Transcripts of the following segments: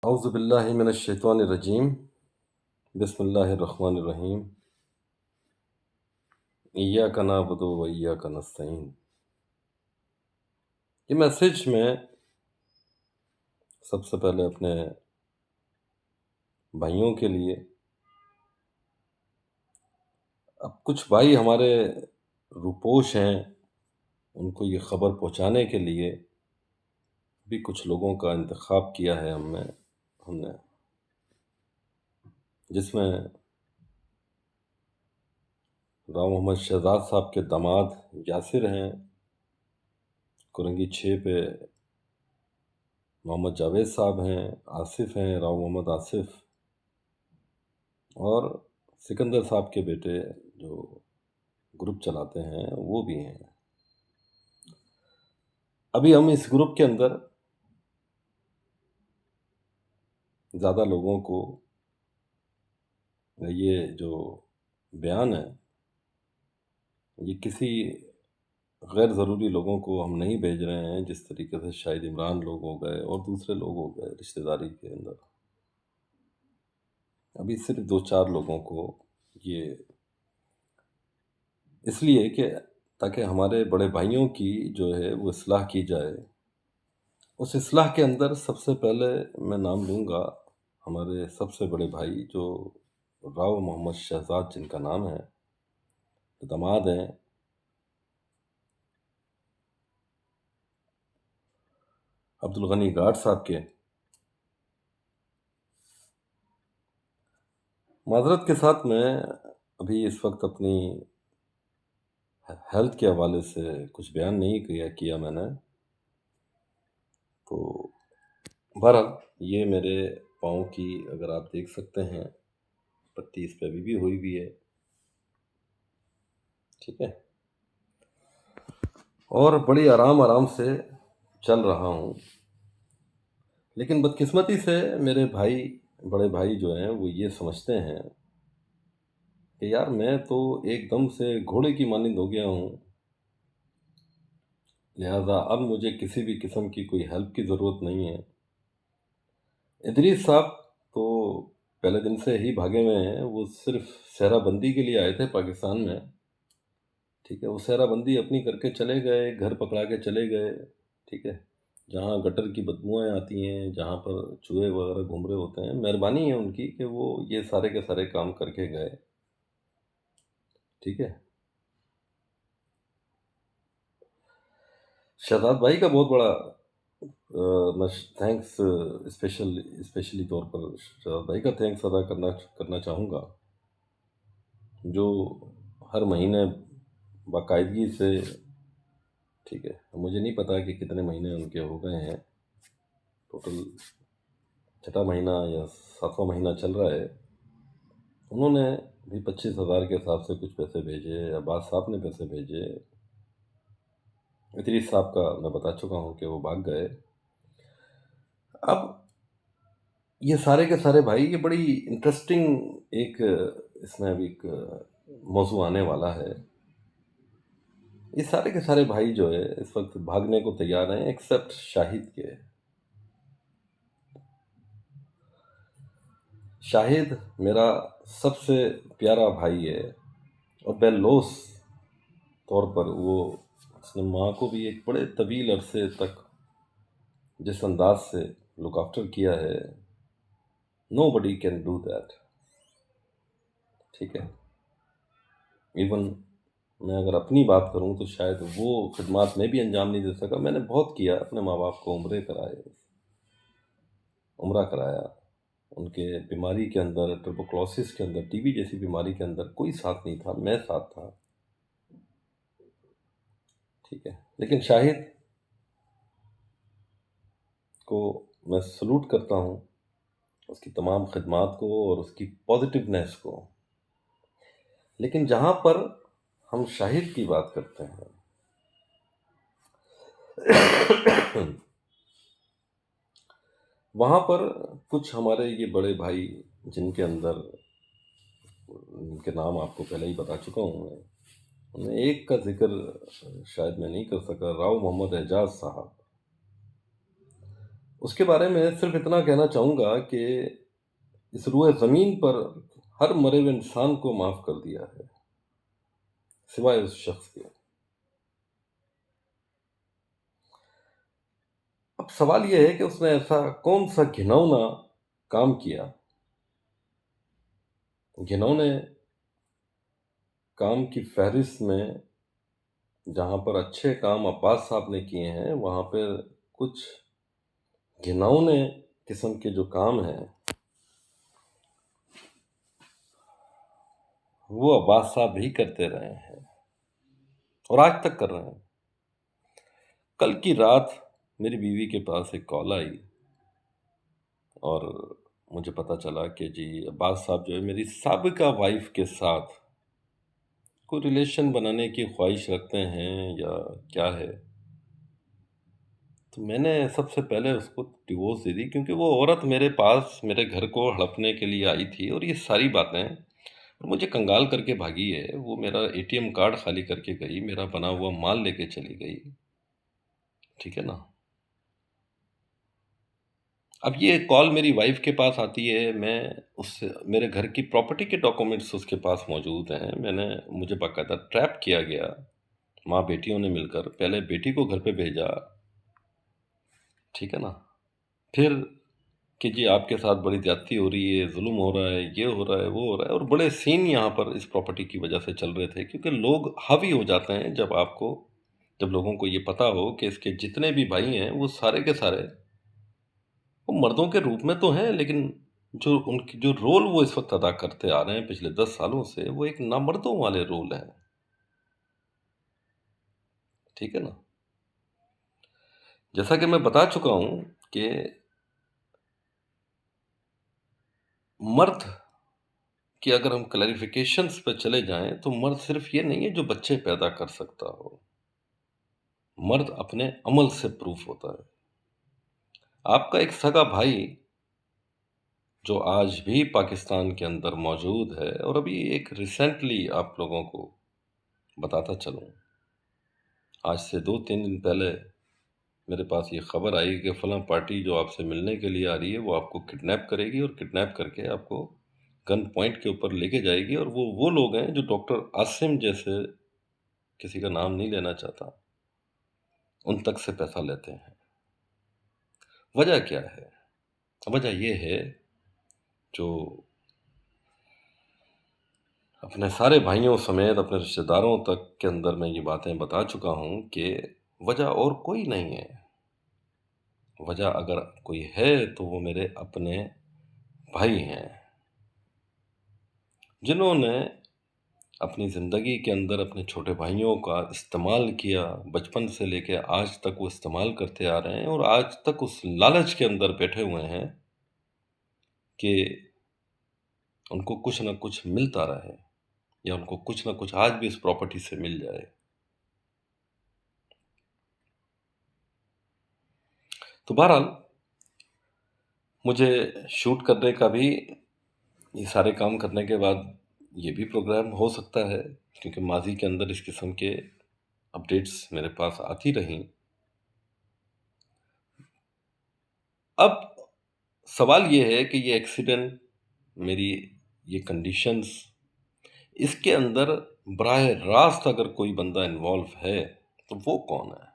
اعوذ باللہ من الشیطان الرجیم، بسم اللہ الرحمن الرحیم، ایاک نعبد و ایاک نستعین۔ یہ میسج میں سب سے پہلے اپنے بھائیوں کے لیے، اب کچھ بھائی ہمارے روپوش ہیں، ان کو یہ خبر پہنچانے کے لیے بھی کچھ لوگوں کا انتخاب کیا ہے ہم نے، جس میں راؤ محمد شہزاد صاحب کے داماد یاسر ہیں، کرنگی 6 پہ محمد جاوید صاحب ہیں، آصف ہیں، راؤ محمد آصف، اور سکندر صاحب کے بیٹے جو گروپ چلاتے ہیں وہ بھی ہیں۔ ابھی ہم اس گروپ کے اندر زیادہ لوگوں کو یہ جو بیان ہے، یہ کسی غیر ضروری لوگوں کو ہم نہیں بھیج رہے ہیں، جس طریقے سے شاہد عمران لوگ ہو گئے اور دوسرے لوگ ہو گئے رشتہ داری کے اندر۔ ابھی صرف 2-4 لوگوں کو یہ اس لیے کہ تاکہ ہمارے بڑے بھائیوں کی جو ہے وہ اصلاح کی جائے۔ اس اصلاح کے اندر سب سے پہلے میں نام لوں گا ہمارے سب سے بڑے بھائی جو راؤ محمد شہزاد جن کا نام ہے، داماد ہیں عبدالغنی گاٹ صاحب کے۔ معذرت کے ساتھ میں ابھی اس وقت اپنی ہیلتھ کے حوالے سے کچھ بیان نہیں کیا میں نے، تو بہرحال یہ میرے پاؤں کی اگر آپ دیکھ سکتے ہیں پٹی اس پہ ابھی بھی ہوئی بھی ہے، ٹھیک ہے، اور بڑی آرام سے چل رہا ہوں۔ لیکن بدقسمتی سے میرے بڑے بھائی جو ہیں وہ یہ سمجھتے ہیں کہ یار میں تو ایک دم سے گھوڑے کی مانند ہو گیا ہوں، لہذا اب مجھے کسی بھی قسم کی کوئی ہیلپ کی ضرورت نہیں ہے۔ ادریس صاحب تو پہلے دن سے ہی بھاگے ہوئے ہیں، وہ صرف صحرا بندی کے لیے آئے تھے پاکستان میں، ٹھیک ہے، وہ صحرا بندی اپنی کر کے چلے گئے، گھر پکڑا کے چلے گئے، ٹھیک ہے، جہاں گٹر کی بدبوئیں آتی ہیں، جہاں پر چوہے وغیرہ گھوم رہے ہوتے ہیں، مہربانی ہے ان کی کہ وہ یہ سارے کے سارے کام کر کے گئے، ٹھیک ہے۔ شہزاد بھائی کا بہت بڑا میں تھینکس اسپیشلی طور پر شہزاد بھائی کا تھینکس ادا کرنا چاہوں گا، جو ہر مہینے باقاعدگی سے، ٹھیک ہے، مجھے نہیں پتا کہ کتنے مہینے ان کے ہو گئے ہیں، ٹوٹل 6واں مہینہ یا 7واں مہینہ چل رہا ہے، انہوں نے بھی 25,000 کے حساب سے کچھ پیسے بھیجے، عباس صاحب نے پیسے بھیجے، ادریس صاحب کا میں بتا چکا ہوں کہ وہ بھاگ گئے۔ اب یہ سارے کے سارے بھائی، یہ بڑی انٹرسٹنگ ایک اس میں ابھی ایک موضوع آنے والا ہے۔ یہ سارے کے سارے بھائی جو ہے اس وقت بھاگنے کو تیار ہیں ایکسپٹ شاہد کے۔ شاہد میرا سب سے پیارا بھائی ہے، اور بیلوس طور پر وہ اس نے ماں کو بھی ایک بڑے طویل عرصے تک جس انداز سے لک آفٹر کیا ہے، نو بڈی کین ڈو دیٹ، ٹھیک ہے۔ ایون میں اگر اپنی بات کروں تو شاید وہ خدمات میں بھی انجام نہیں دے سکا۔ میں نے بہت کیا، اپنے ماں باپ کو عمرہ کرایا، ان کے بیماری کے اندر، ٹربوکلوسس کے اندر، ٹی بی جیسی بیماری کے اندر کوئی ساتھ نہیں تھا، میں ساتھ تھا، ٹھیک ہے۔ لیکن شاہد کو میں سلوٹ کرتا ہوں، اس کی تمام خدمات کو اور اس کی پازیٹیونیس کو۔ لیکن جہاں پر ہم شاہد کی بات کرتے ہیں وہاں پر کچھ ہمارے یہ بڑے بھائی جن کے اندر، ان کے نام آپ کو پہلے ہی بتا چکا ہوں میں، ان میں ایک کا ذکر شاید میں نہیں کر سکا، راؤ محمد اعجاز صاحب۔ اس کے بارے میں صرف اتنا کہنا چاہوں گا کہ اس روئے زمین پر ہر مرے ہوئے انسان کو معاف کر دیا ہے سوائے اس شخص کے۔ اب سوال یہ ہے کہ اس نے ایسا کون سا گھناؤنا کام کیا، گھنونے کام کی فہرست میں جہاں پر اچھے کام عباس صاحب نے کیے ہیں، وہاں پہ کچھ گھنونے قسم کے جو کام ہیں وہ عباس صاحب ہی کرتے رہے ہیں اور آج تک کر رہے ہیں۔ کل کی رات میری بیوی کے پاس ایک کال آئی اور مجھے پتا چلا کہ جی عباس صاحب جو ہے میری سابقہ وائف کے ساتھ کوئی ریلیشن بنانے کی خواہش رکھتے ہیں یا کیا ہے۔ تو میں نے سب سے پہلے اس کو ڈیورس دے دی، کیونکہ وہ عورت میرے پاس میرے گھر کو ہڑپنے کے لیے آئی تھی اور یہ ساری باتیں مجھے کنگال کر کے بھاگی ہے۔ وہ میرا ATM کارڈ خالی کر کے گئی، میرا بنا ہوا مال لے کے چلی گئی، ٹھیک ہے نا۔ اب یہ کال میری وائف کے پاس آتی ہے، میں اس سے میرے گھر کی پراپرٹی کے ڈاکومنٹس اس کے پاس موجود ہیں، مجھے باقاعدہ ٹریپ کیا گیا، ماں بیٹیوں نے مل کر پہلے بیٹی کو گھر پہ بھیجا، ٹھیک ہے نا، پھر کہ جی آپ کے ساتھ بڑی زیادتی ہو رہی ہے، ظلم ہو رہا ہے، یہ ہو رہا ہے، وہ ہو رہا ہے، اور بڑے سین یہاں پر اس پراپرٹی کی وجہ سے چل رہے تھے، کیونکہ لوگ حاوی ہو جاتے ہیں جب لوگوں کو یہ پتا ہو کہ اس کے جتنے بھی بھائی ہیں وہ سارے کے سارے وہ مردوں کے روپ میں تو ہیں، لیکن ان کی جو رول وہ اس وقت ادا کرتے آ رہے ہیں پچھلے 10 سالوں سے، وہ ایک نامردوں والے رول ہیں، ٹھیک ہے نا۔ جیسا کہ میں بتا چکا ہوں کہ مرد کہ اگر ہم کلیریفیکیشنز پہ چلے جائیں تو مرد صرف یہ نہیں ہے جو بچے پیدا کر سکتا ہو، مرد اپنے عمل سے پروف ہوتا ہے۔ آپ کا ایک سگا بھائی جو آج بھی پاکستان کے اندر موجود ہے، اور ابھی ایک ریسنٹلی آپ لوگوں کو بتاتا چلوں، آج سے 2-3 دن پہلے میرے پاس یہ خبر آئی کہ فلاں پارٹی جو آپ سے ملنے کے لیے آ رہی ہے وہ آپ کو کڈنیپ کرے گی، اور کڈنیپ کر کے آپ کو گن پوائنٹ کے اوپر لے کے جائے گی، اور وہ لوگ ہیں جو ڈاکٹر عاصم جیسے کسی کا نام نہیں لینا چاہتا ان تک سے پیسہ لیتے ہیں۔ وجہ کیا ہے؟ وجہ یہ ہے جو اپنے سارے بھائیوں سمیت اپنے رشتہ داروں تک کے اندر میں یہ باتیں بتا چکا ہوں کہ وجہ اور کوئی نہیں ہے۔ وجہ اگر کوئی ہے تو وہ میرے اپنے بھائی ہیں، جنہوں نے اپنی زندگی کے اندر اپنے چھوٹے بھائیوں کا استعمال کیا، بچپن سے لے کے آج تک وہ استعمال کرتے آ رہے ہیں، اور آج تک اس لالچ کے اندر بیٹھے ہوئے ہیں کہ ان کو کچھ نہ کچھ ملتا رہے، یا ان کو کچھ نہ کچھ آج بھی اس پراپرٹی سے مل جائے۔ تو بہرحال مجھے شوٹ کرنے کا بھی، یہ سارے کام کرنے کے بعد یہ بھی پروگرام ہو سکتا ہے، کیونکہ ماضی کے اندر اس قسم کے اپڈیٹس میرے پاس آتی رہیں۔ اب سوال یہ ہے کہ یہ ایکسیڈنٹ، میری یہ کنڈیشنز، اس کے اندر براہ راست اگر کوئی بندہ انوالو ہے تو وہ کون ہے؟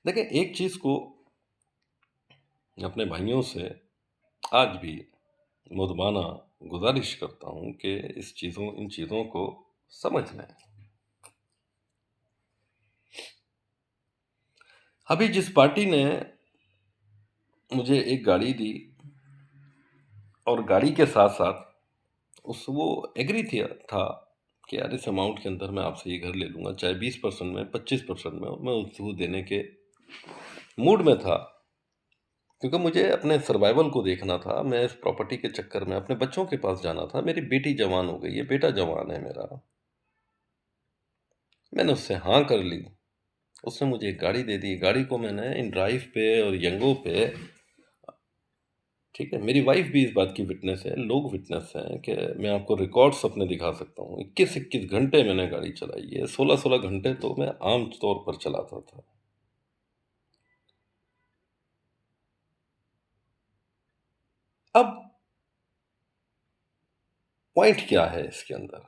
دیکھیں، ایک چیز کو اپنے بھائیوں سے آج بھی مدمانہ گزارش کرتا ہوں کہ ان چیزوں کو سمجھ لیں۔ ابھی جس پارٹی نے مجھے ایک گاڑی دی اور گاڑی کے ساتھ ساتھ وہ ایگری تھا کہ یار اس اماؤنٹ کے اندر میں آپ سے یہ گھر لے لوں گا، چاہے 20% میں 25% میں اس کو دینے کے موڈ میں تھا، کیونکہ مجھے اپنے سروائیول کو دیکھنا تھا، میں اس پراپرٹی کے چکر میں اپنے بچوں کے پاس جانا تھا، میری بیٹی جوان ہو گئی ہے، بیٹا جوان ہے میرا۔ میں نے اس سے ہاں کر لی، اس نے مجھے ایک گاڑی دے دی، گاڑی کو میں نے ان ڈرائیو پہ اور ینگو پہ، ٹھیک ہے، میری وائف بھی اس بات کی وٹنس ہے، لوگ وٹنس ہیں کہ میں آپ کو ریکارڈز اپنے دکھا سکتا ہوں، 21 گھنٹے میں نے گاڑی چلائی ہے، 16 گھنٹے تو میں عام طور پر چلاتا تھا۔ اب پوائنٹ کیا ہے اس کے اندر؟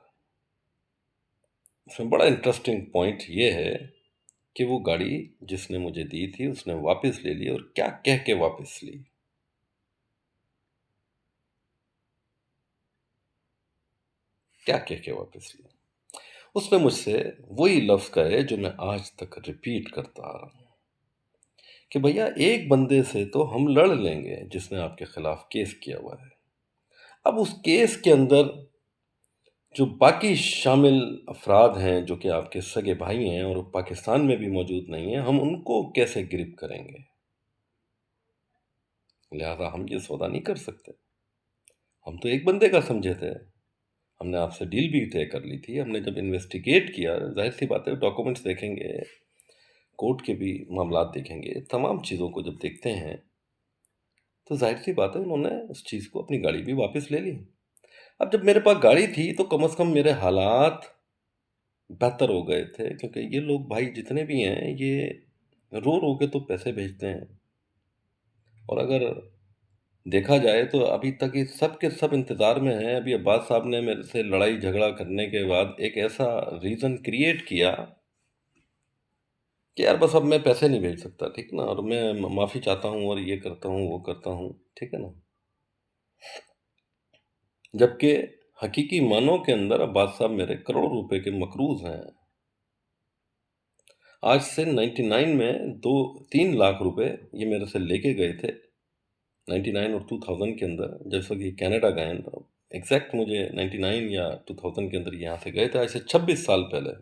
اس میں بڑا انٹرسٹنگ پوائنٹ یہ ہے کہ وہ گاڑی جس نے مجھے دی تھی اس نے واپس لے لی، اور کیا کہہ کے واپس لی؟ کیا کہہ کے واپس لی؟ اس نے مجھ سے وہی لفظ کہے جو میں آج تک ریپیٹ کرتا آ رہا ہوں کہ بھیا ایک بندے سے تو ہم لڑ لیں گے جس نے آپ کے خلاف کیس کیا ہوا ہے، اب اس کیس کے اندر جو باقی شامل افراد ہیں جو کہ آپ کے سگے بھائی ہیں اور پاکستان میں بھی موجود نہیں ہیں، ہم ان کو کیسے گرفت کریں گے؟ لہذا ہم یہ سودا نہیں کر سکتے۔ ہم تو ایک بندے کا سمجھے تھے، ہم نے آپ سے ڈیل بھی طے کر لی تھی۔ ہم نے جب انویسٹیگیٹ کیا، ظاہر سی بات ہے ڈاکومنٹس دیکھیں گے، کورٹ کے بھی معاملات دیکھیں گے، تمام چیزوں کو جب دیکھتے ہیں تو ظاہر سی بات ہے انہوں نے اس چیز کو، اپنی گاڑی بھی واپس لے لی۔ اب جب میرے پاس گاڑی تھی تو کم از کم میرے حالات بہتر ہو گئے تھے، کیونکہ یہ لوگ بھائی جتنے بھی ہیں یہ رو رو کے تو پیسے بھیجتے ہیں، اور اگر دیکھا جائے تو ابھی تک یہ سب کے سب انتظار میں ہیں۔ ابھی عباس صاحب نے میرے سے لڑائی جھگڑا کرنے کے بعد ایک ایسا ریزن کریٹ کیا کہ یار بس اب میں پیسے نہیں بھیج سکتا، ٹھیک نا، اور میں معافی چاہتا ہوں اور یہ کرتا ہوں وہ کرتا ہوں، ٹھیک ہے نا۔ جبکہ حقیقی معنوں کے اندر عباس صاحب میرے کروڑ روپے کے مقروض ہیں۔ آج سے 99 میں 2-3 لاکھ روپے یہ میرے سے لے کے گئے تھے، 99 اور 2000 کے اندر، جیسا کہ کینیڈا گئے ہیں، ایگزیکٹ مجھے 99 یا 2000 کے اندر یہاں سے گئے تھے، آج سے 26 سال پہلے،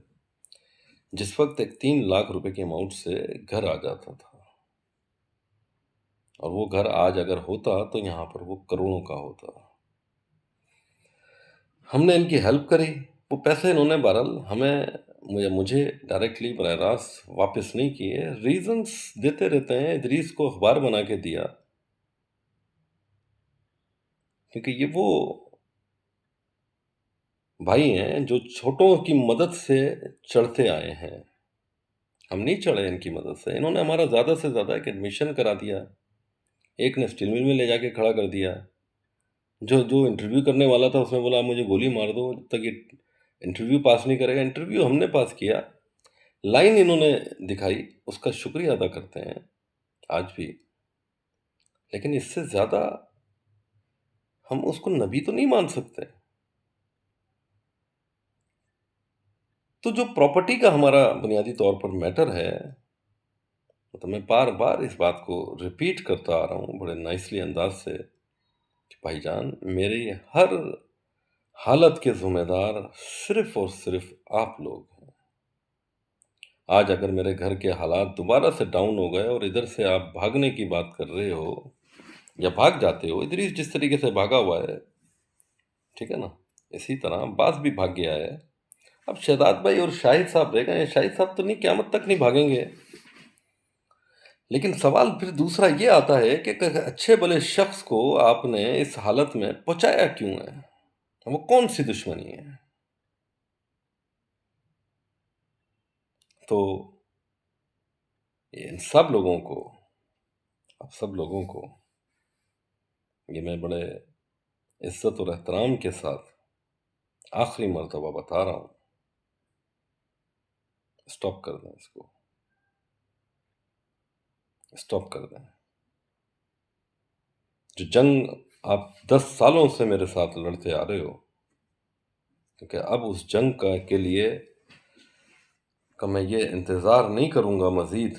جس وقت ایک 3 لاکھ روپے کے اماؤنٹ سے گھر آ جاتا تھا، اور وہ گھر آج اگر ہوتا تو یہاں پر وہ کروڑوں کا ہوتا۔ ہم نے ان کی ہیلپ کری، وہ پیسے انہوں نے بہرحال مجھے ڈائریکٹلی براہ راست واپس نہیں کیے، ریزنز دیتے رہتے ہیں۔ ادریس کو اخبار بنا کے دیا، کیونکہ یہ وہ بھائی ہیں جو چھوٹوں کی مدد سے چڑھتے آئے ہیں، ہم نہیں چڑھے ان کی مدد سے۔ انہوں نے ہمارا زیادہ سے زیادہ ایک ایڈمیشن کرا دیا، ایک نے اسٹیل مل میں لے جا کے کھڑا کر دیا، جو انٹرویو کرنے والا تھا اس نے بولا مجھے گولی مار دو جب تک یہ انٹرویو پاس نہیں کرے گا۔ انٹرویو ہم نے پاس کیا، لائن انہوں نے دکھائی، اس کا شکریہ ادا کرتے ہیں آج بھی، لیکن اس سے زیادہ ہم اس کو نبی تو نہیں مان سکتے۔ تو جو پراپرٹی کا ہمارا بنیادی طور پر میٹر ہے، تو میں بار بار اس بات کو ریپیٹ کرتا آ رہا ہوں بڑے نائسلی انداز سے کہ بھائی جان، میری ہر حالت کے ذمہ دار صرف اور صرف آپ لوگ ہیں۔ آج اگر میرے گھر کے حالات دوبارہ سے ڈاؤن ہو گئے اور ادھر سے آپ بھاگنے کی بات کر رہے ہو یا بھاگ جاتے ہو، ادریس جس طریقے سے بھاگا ہوا ہے، ٹھیک ہے نا، اسی طرح عباس بھی بھاگ گیا ہے۔ اب شہزاد بھائی اور شاہد صاحب رہ گئے ہیں، شاہد صاحب تو نہیں، قیامت تک نہیں بھاگیں گے، لیکن سوال پھر دوسرا یہ آتا ہے کہ اچھے بھلے شخص کو آپ نے اس حالت میں پہنچایا کیوں ہے؟ وہ کون سی دشمنی ہے؟ تو ان سب لوگوں کو، آپ سب لوگوں کو یہ میں بڑے عزت اور احترام کے ساتھ آخری مرتبہ بتا رہا ہوں، اسٹاپ کر دیں، اس کو اسٹاپ کر دیں۔ جو جنگ آپ 10 سالوں سے میرے ساتھ لڑتے آ رہے ہو، کیونکہ اب اس جنگ کے لیے کہ میں یہ انتظار نہیں کروں گا مزید،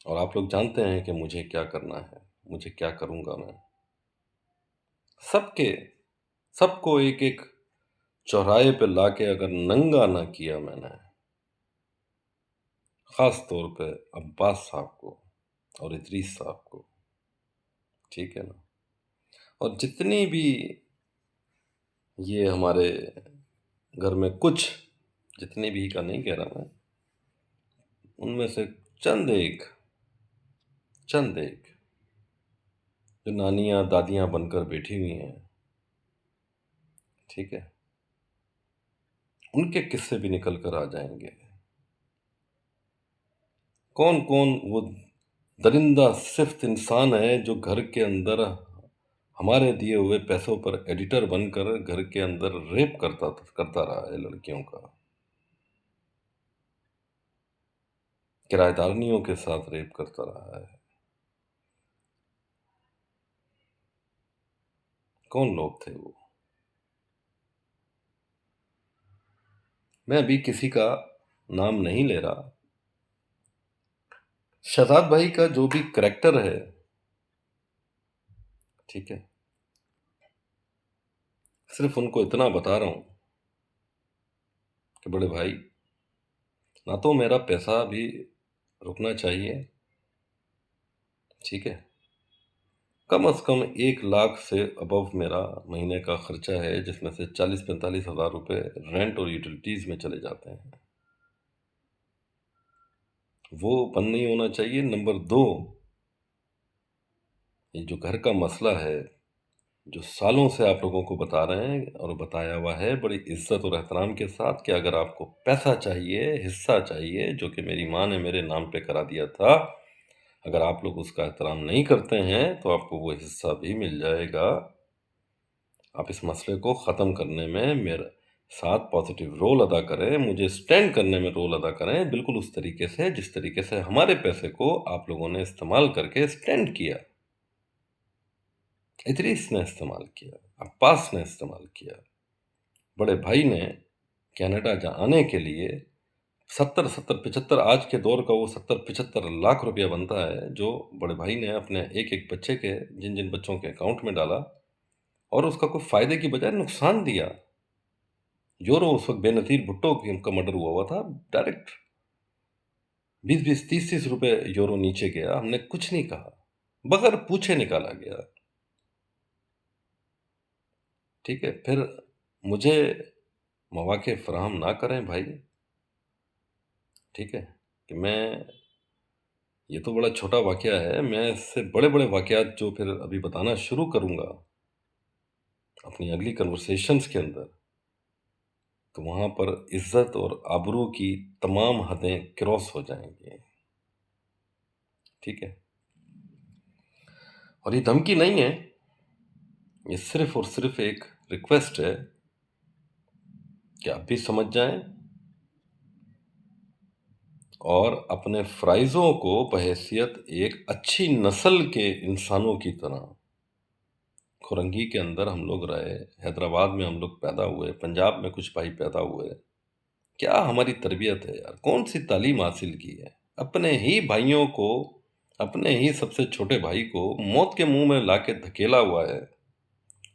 اور آپ لوگ جانتے ہیں کہ مجھے کیا کرنا ہے، مجھے کیا کروں گا میں۔ سب کو ایک ایک چوراہے پہ لا کے اگر ننگا نہ کیا میں نے، خاص طور پہ عباس صاحب کو اور ادریس صاحب کو، ٹھیک ہے نا، اور جتنی بھی یہ ہمارے گھر میں کچھ، جتنی بھی کا نہیں کہہ رہا میں، ان میں سے چند ایک جو نانیاں دادیاں بن کر بیٹھی ہوئی ہیں، ٹھیک ہے، ان کے قصے بھی نکل کر آ جائیں گے۔ کون کون وہ درندہ صرف انسان ہے جو گھر کے اندر ہمارے دیے ہوئے پیسوں پر ایڈیٹر بن کر گھر کے اندر ریپ کرتا رہا ہے لڑکیوں کا، کرایہ دارنیوں کے ساتھ ریپ کرتا رہا ہے۔ کون لوگ تھے وہ؟ میں ابھی کسی کا نام نہیں لے رہا۔ شہزاد بھائی کا جو بھی کریکٹر ہے، ٹھیک ہے، صرف ان کو اتنا بتا رہا ہوں کہ بڑے بھائی، نہ تو میرا پیسہ بھی رکنا چاہیے، ٹھیک ہے، کم از کم 1 لاکھ سے ابو میرا مہینے کا خرچہ ہے، جس میں سے 40-45 ہزار روپے رینٹ اور یوٹیلیٹیز میں چلے جاتے ہیں، وہ بند نہیں ہونا چاہیے۔ نمبر 2، یہ جو گھر کا مسئلہ ہے، جو سالوں سے آپ لوگوں کو بتا رہے ہیں اور بتایا ہوا ہے بڑی عزت اور احترام کے ساتھ، کہ اگر آپ کو پیسہ چاہیے، حصہ چاہیے، جو کہ میری ماں نے میرے نام پہ کرا دیا تھا، اگر آپ لوگ اس کا احترام نہیں کرتے ہیں تو آپ کو وہ حصہ بھی مل جائے گا۔ آپ اس مسئلے کو ختم کرنے میں میرے ساتھ پازیٹیو رول ادا کریں، مجھے سٹینڈ کرنے میں رول ادا کریں، بالکل اس طریقے سے جس طریقے سے ہمارے پیسے کو آپ لوگوں نے استعمال کر کے سٹینڈ کیا۔ ادریس نے استعمال کیا، عباس نے استعمال کیا، بڑے بھائی نے کینیڈا آنے کے لیے 75 آج کے دور کا وہ 75 لاکھ روپیہ بنتا ہے، جو بڑے بھائی نے اپنے ایک بچے کے، جن بچوں کے اکاؤنٹ میں ڈالا، اور اس کا کوئی فائدے کی بجائے نقصان دیا۔ یورو اس وقت بے نظیر بھٹو کی ان کا مرڈر ہوا تھا، ڈائریکٹ 20-30 روپے یورو نیچے گیا، ہم نے کچھ نہیں کہا، بغیر پوچھے نکالا گیا، ٹھیک ہے۔ پھر مجھے مواقع فراہم نہ کریں بھائی، ٹھیک ہے، کہ میں، یہ تو بڑا چھوٹا واقعہ ہے، میں اس سے بڑے بڑے واقعات جو پھر ابھی بتانا شروع کروں گا اپنی اگلی کنورسیشنز کے اندر، تو وہاں پر عزت اور آبرو کی تمام حدیں کراس ہو جائیں گی، ٹھیک ہے۔ اور یہ دھمکی نہیں ہے، یہ صرف اور صرف ایک ریکویسٹ ہے کہ آپ بھی سمجھ جائیں اور اپنے فرائضوں کو بحیثیت ایک اچھی نسل کے انسانوں کی طرح، کورنگی کے اندر ہم لوگ رہے، حیدرآباد میں ہم لوگ پیدا ہوئے، پنجاب میں کچھ بھائی پیدا ہوئے، کیا ہماری تربیت ہے یار، کون سی تعلیم حاصل کی ہے؟ اپنے ہی بھائیوں کو، اپنے ہی سب سے چھوٹے بھائی کو موت کے منہ میں لا کے دھکیلا ہوا ہے،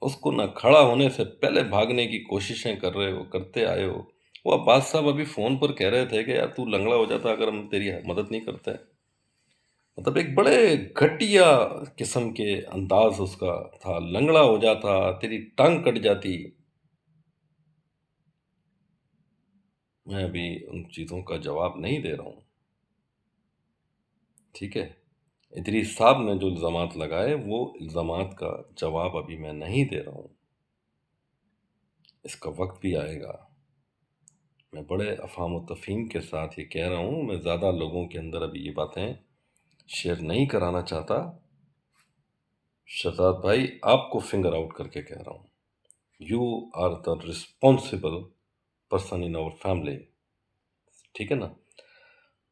اس کو نہ کھڑا ہونے سے پہلے بھاگنے کی کوششیں کر رہے ہو، کرتے آئے ہو۔ وہ عباس صاحب ابھی فون پر کہہ رہے تھے کہ یار تو لنگڑا ہو جاتا اگر ہم تیری مدد نہیں کرتے، مطلب ایک بڑے گھٹیا قسم کے انداز اس کا تھا، لنگڑا ہو جاتا، تیری ٹانگ کٹ جاتی۔ میں ابھی ان چیزوں کا جواب نہیں دے رہا ہوں، ٹھیک ہے۔ ادریس صاحب نے جو الزامات لگائے، وہ الزامات کا جواب ابھی میں نہیں دے رہا ہوں، اس کا وقت بھی آئے گا۔ میں بڑے افہام و تفہیم کے ساتھ یہ کہہ رہا ہوں، میں زیادہ لوگوں کے اندر ابھی یہ باتیں شیئر نہیں کرانا چاہتا۔ شہزاد بھائی، آپ کو فنگر آؤٹ کر کے کہہ رہا ہوں، you are the responsible person in our family, ٹھیک ہے نا؟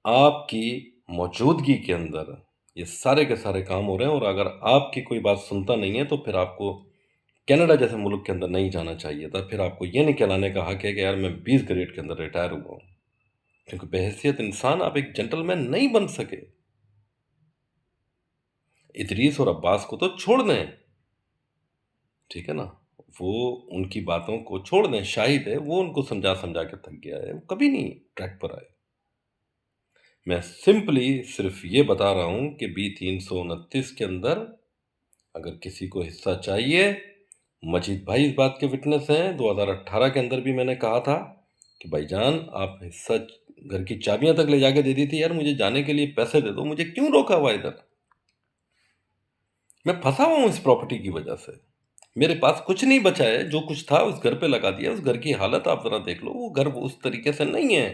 آپ کی موجودگی کے اندر یہ سارے کے سارے کام ہو رہے ہیں، اور اگر آپ کی کوئی بات سنتا نہیں ہے تو پھر آپ کو کینیڈا جیسے ملک کے اندر نہیں جانا چاہیے تھا، پھر آپ کو یہ نہیں کہلانے کا حق ہے کہ یار میں 20 گریڈ کے اندر ریٹائر ہوا ہوں، کیونکہ بحیثیت انسان آپ ایک جنٹلمین نہیں بن سکے۔ ادریس اور عباس کو تو چھوڑ دیں، ٹھیک ہے نا، وہ ان کی باتوں کو چھوڑ دیں، شاہد ہے، وہ ان کو سمجھا سمجھا کے تھک گیا ہے، وہ کبھی نہیں ٹریک پر آئے۔ میں سمپلی صرف یہ بتا رہا ہوں کہ B 329 کے اندر اگر کسی کو حصہ چاہیے، مجید بھائی اس بات کے وٹنس ہیں، 2018 کے اندر بھی میں نے کہا تھا کہ بھائی جان آپ حصہ گھر کی چابیاں تک لے جا کے دے دی تھی، یار مجھے جانے کے لیے پیسے دے دو، مجھے کیوں روکا ہوا ادھر؟ میں پھنسا ہوا ہوں اس پراپرٹی کی وجہ سے، میرے پاس کچھ نہیں بچا ہے، جو کچھ تھا اس گھر پہ لگا دیا، اس گھر کی حالت آپ ذرا دیکھ لو، وہ گھر اس طریقے سے نہیں ہے۔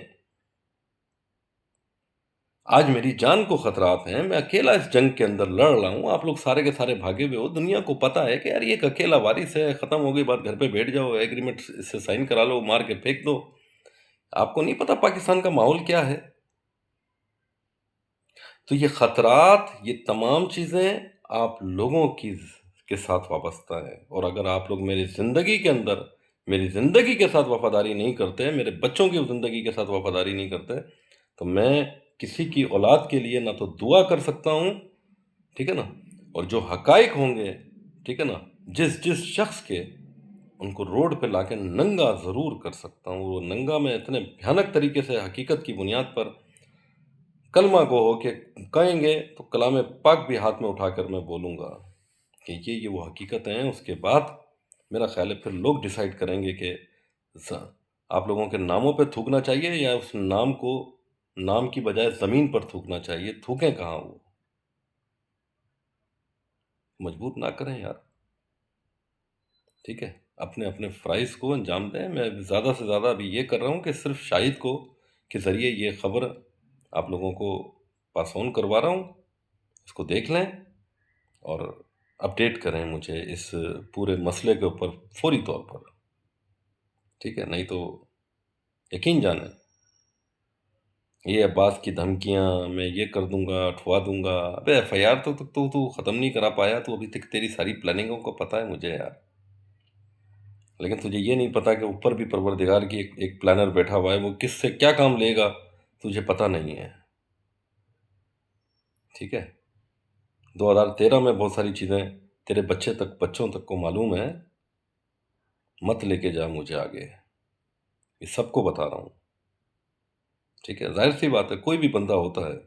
آج میری جان کو خطرات ہیں، میں اکیلا اس جنگ کے اندر لڑ رہا ہوں، آپ لوگ سارے کے سارے بھاگے ہوئے ہو، دنیا کو پتا ہے کہ یار یہ ایک اکیلا وارث ہے، ختم ہو گئی بات، گھر پہ بیٹھ جاؤ، ایگریمنٹ اس سے سائن کرا لو، مار کے پھینک دو۔ آپ کو نہیں پتا پاکستان کا ماحول کیا ہے؟ تو یہ خطرات، یہ تمام چیزیں آپ لوگوں کے ساتھ وابستہ ہیں، اور اگر آپ لوگ میری زندگی کے اندر میری زندگی کے ساتھ وفاداری نہیں کرتے، میرے بچوں کی زندگی کے ساتھ وفاداری نہیں کرتے، تو میں کسی کی اولاد کے لیے نہ تو دعا کر سکتا ہوں، ٹھیک ہے نا، اور جو حقائق ہوں گے، ٹھیک ہے نا، جس شخص کے، ان کو روڈ پہ لا کے ننگا ضرور کر سکتا ہوں۔ وہ ننگا میں اتنے بھیانک طریقے سے حقیقت کی بنیاد پر کلمہ کو ہو کے کہیں گے، تو کلام پاک بھی ہاتھ میں اٹھا کر میں بولوں گا کہ یہ وہ حقیقتیں ہیں۔ اس کے بعد میرا خیال ہے پھر لوگ ڈیسائیڈ کریں گے کہ آپ لوگوں کے ناموں پہ تھوکنا چاہیے یا اس نام کو، نام کی بجائے زمین پر تھوکنا چاہیے۔ تھوکیں کہاں؟ وہ مجبور نہ کریں یار، ٹھیک ہے، اپنے اپنے فرائض کو انجام دیں۔ میں زیادہ سے زیادہ ابھی یہ کر رہا ہوں کہ صرف شاہد کو کے ذریعے یہ خبر آپ لوگوں کو پاس آن کروا رہا ہوں، اس کو دیکھ لیں اور اپڈیٹ کریں مجھے اس پورے مسئلے کے اوپر فوری طور پر، ٹھیک ہے؟ نہیں تو یقین جانیں، یہ عباس کی دھمکیاں، میں یہ کر دوں گا، اٹھوا دوں گا، ابے ایف آئی آر تو ختم نہیں کرا پایا، تو ابھی تک تیری ساری پلاننگوں کو پتہ ہے مجھے یار، لیکن تجھے یہ نہیں پتا کہ اوپر بھی پروردگار کی ایک پلانر بیٹھا ہوا ہے، وہ کس سے کیا کام لے گا تجھے پتہ نہیں ہے، ٹھیک ہے؟ 2013 میں بہت ساری چیزیں تیرے بچوں تک کو معلوم ہے، مت لے کے جا مجھے آگے، یہ سب کو بتا رہا ہوں، ٹھیک ہے؟ ظاہر سی بات ہے، کوئی بھی بندہ ہوتا ہے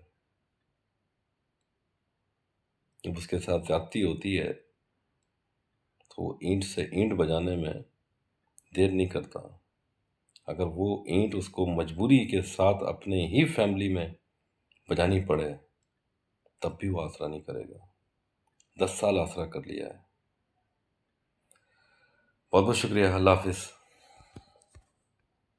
جب اس کے ساتھ زیادتی ہوتی ہے تو وہ اینٹ سے اینٹ بجانے میں دیر نہیں کرتا۔ اگر وہ اینٹ اس کو مجبوری کے ساتھ اپنے ہی فیملی میں بجانی پڑے، تب بھی وہ آسرا نہیں کرے گا۔ 10 سال آسرا کر لیا ہے۔ بہت بہت شکریہ، اللہ حافظ۔